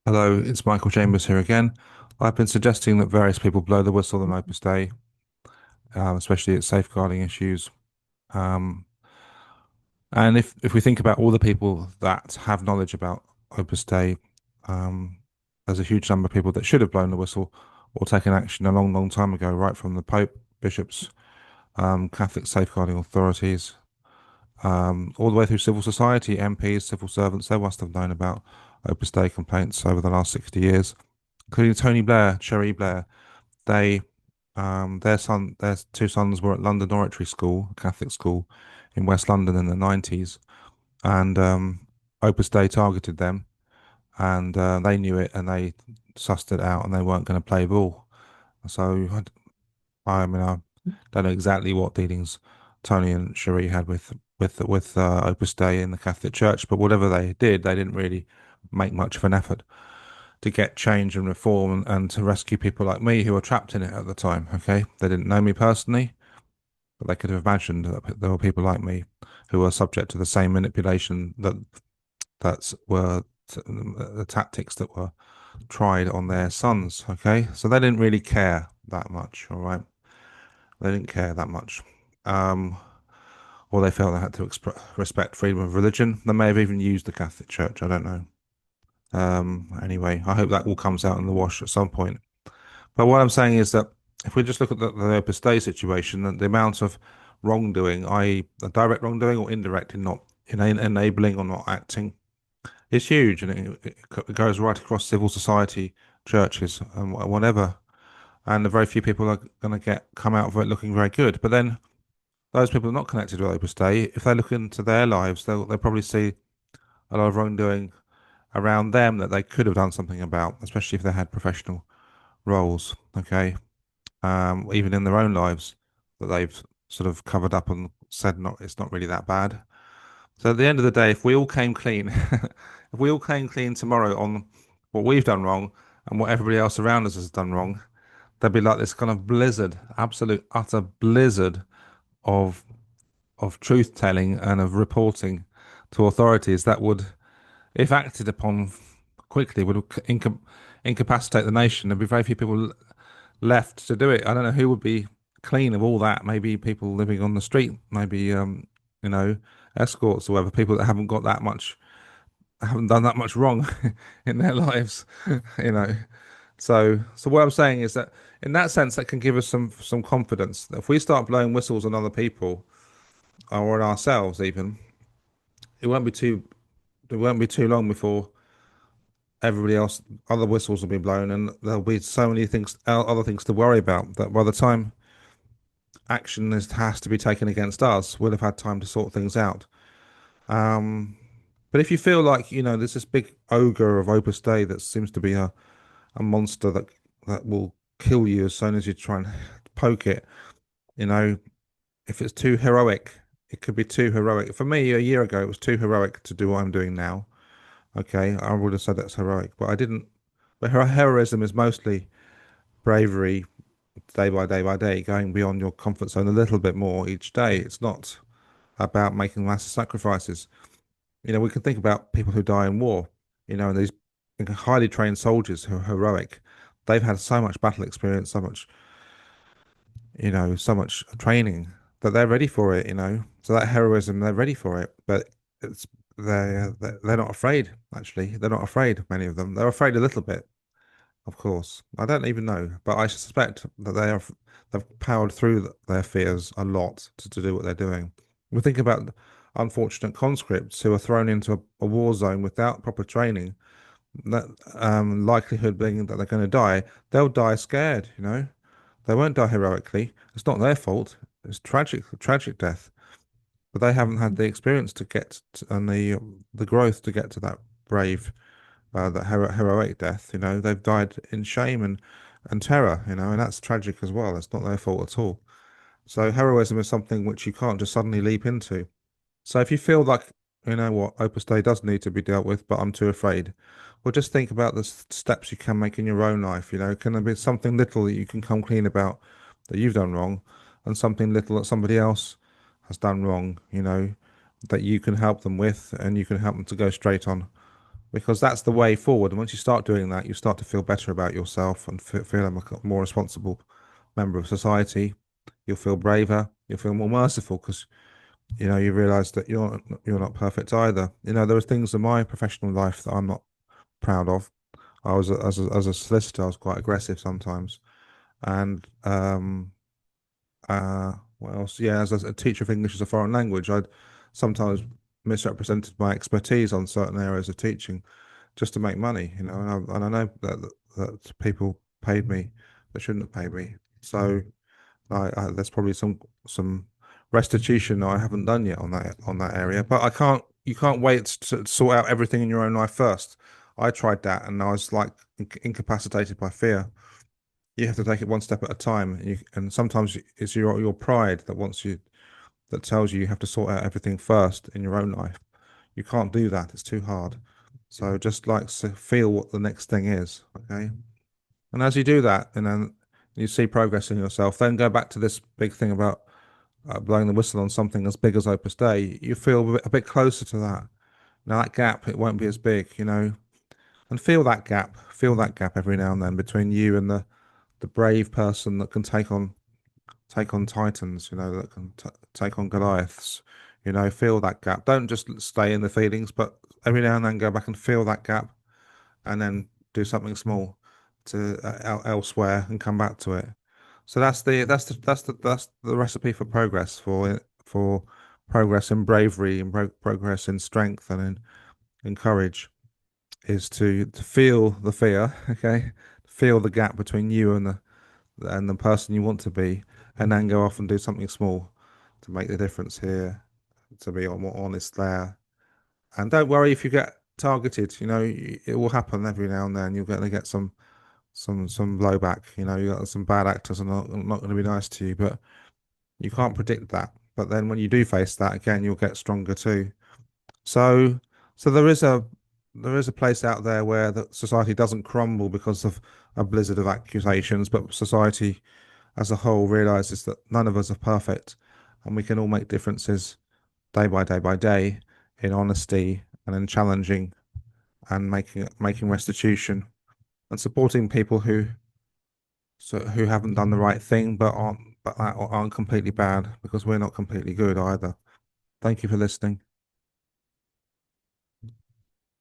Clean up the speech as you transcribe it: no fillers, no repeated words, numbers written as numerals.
Hello, it's Michael Chambers here again. I've been suggesting that various people blow the whistle on Opus Dei, especially its safeguarding issues. Um, and if we think about all the people that have knowledge about Opus Dei, um, there's a huge number of people that should have blown the whistle or taken action a long, long time ago, right from the Pope, bishops, Catholic safeguarding authorities, all the way through civil society, MPs, civil servants. They must have known about Opus Dei complaints over the last 60 years, including Tony Blair, Cherie Blair. They, their two sons were at London Oratory School, a Catholic school in West London in the 90s, and Opus Dei targeted them, and they knew it, and they sussed it out, and they weren't going to play ball. So I don't know exactly what dealings Tony and Cherie had with Opus Dei in the Catholic Church, but whatever they did, they didn't really make much of an effort to get change and reform and to rescue people like me who were trapped in it at the time. Okay, they didn't know me personally, but they could have imagined that there were people like me who were subject to the same manipulation that were the tactics that were tried on their sons. Okay, so they didn't really care that much. All right, they didn't care that much. Um, or they felt they had to respect freedom of religion. They may have even used the Catholic Church. I don't know. Anyway, I hope that all comes out in the wash at some point. But what I'm saying is that if we just look at the Opus Dei situation, the amount of wrongdoing, i.e., the direct wrongdoing or indirect in not enabling or not acting, is huge, and it goes right across civil society, churches, and whatever. And very few people are going to get come out of it looking very good. But then those people not connected with Opus Dei, if they look into their lives, they'll probably see a lot of wrongdoing around them that they could have done something about, especially if they had professional roles. Okay, even in their own lives that they've sort of covered up and said not it's not really that bad. So at the end of the day, if we all came clean, if we all came clean tomorrow on what we've done wrong and what everybody else around us has done wrong, there'd be like this kind of blizzard, absolute utter blizzard of truth telling and of reporting to authorities that would, if acted upon quickly, would incapacitate the nation. There'd be very few people left to do it. I don't know who would be clean of all that. Maybe people living on the street, maybe you know, escorts or whatever, people that haven't got that much, haven't done that much wrong in their lives, you know. So what I'm saying is that in that sense, that can give us some confidence that if we start blowing whistles on other people or on ourselves, even it won't be too it won't be too long before everybody else other whistles will be blown, and there'll be so many things other things to worry about that by the time has to be taken against us, we'll have had time to sort things out. Um, but if you feel like, there's this big ogre of Opus Dei that seems to be a monster that will kill you as soon as you try and poke it, you know, if it's too heroic, it could be too heroic. For me, a year ago, it was too heroic to do what I'm doing now. Okay, I would have said that's heroic, but I didn't. But heroism is mostly bravery, day by day by day, going beyond your comfort zone a little bit more each day. It's not about making massive sacrifices. We can think about people who die in war, and these highly trained soldiers who are heroic. They've had so much battle experience, so much training that they're ready for it. So that heroism, they're ready for it, but it's they're not afraid, actually. They're not afraid, many of them. They're afraid a little bit, of course. I don't even know, but I suspect that they've powered through their fears a lot to do what they're doing. We think about unfortunate conscripts who are thrown into a war zone without proper training. That likelihood being that they're going to die, they'll die scared. They won't die heroically. It's not their fault. It's tragic, tragic death. But they haven't had the experience to get and the growth to get to that brave that heroic death. They've died in shame and terror. And that's tragic as well. It's not their fault at all. So heroism is something which you can't just suddenly leap into. So if you feel like, what, Opus Dei does need to be dealt with, but I'm too afraid, well, just think about the steps you can make in your own life. Can there be something little that you can come clean about that you've done wrong, and something little that somebody else has done wrong, that you can help them with, and you can help them to go straight on because that's the way forward. And once you start doing that, you start to feel better about yourself and feel like a more responsible member of society. You'll feel braver. You'll feel more merciful because you realize that you're not perfect either. There were things in my professional life that I'm not proud of. As a solicitor, I was quite aggressive sometimes, and what else? Yeah, as a teacher of English as a foreign language, I'd sometimes misrepresented my expertise on certain areas of teaching just to make money, and I know that people paid me that shouldn't have paid me. So there's probably some restitution I haven't done yet on that area. But you can't wait to sort out everything in your own life first. I tried that and I was like incapacitated by fear. You have to take it one step at a time, and sometimes it's your pride that tells you have to sort out everything first in your own life. You can't do that; it's too hard. So just like feel what the next thing is, okay? And as you do that, and then you see progress in yourself, then go back to this big thing about blowing the whistle on something as big as Opus Dei. You feel a bit closer to that. Now that gap, it won't be as big, and feel that gap every now and then between you and the brave person that can take on titans, that can take on Goliaths. Feel that gap. Don't just stay in the feelings, but every now and then go back and feel that gap, and then do something small to elsewhere and come back to it. So that's the recipe for progress for progress in bravery and progress in strength and in courage is to feel the fear, okay, feel the gap between you and the person you want to be, and then go off and do something small to make the difference here, to be more honest there. And don't worry if you get targeted, it will happen every now and then. You're going to get some blowback. You got some bad actors are not going to be nice to you, but you can't predict that. But then when you do face that again, you'll get stronger too. So so there is a place out there where the society doesn't crumble because of a blizzard of accusations, but society as a whole realizes that none of us are perfect, and we can all make differences day by day by day in honesty and in challenging and making restitution and supporting people who haven't done the right thing but aren't completely bad because we're not completely good either. Thank you for listening.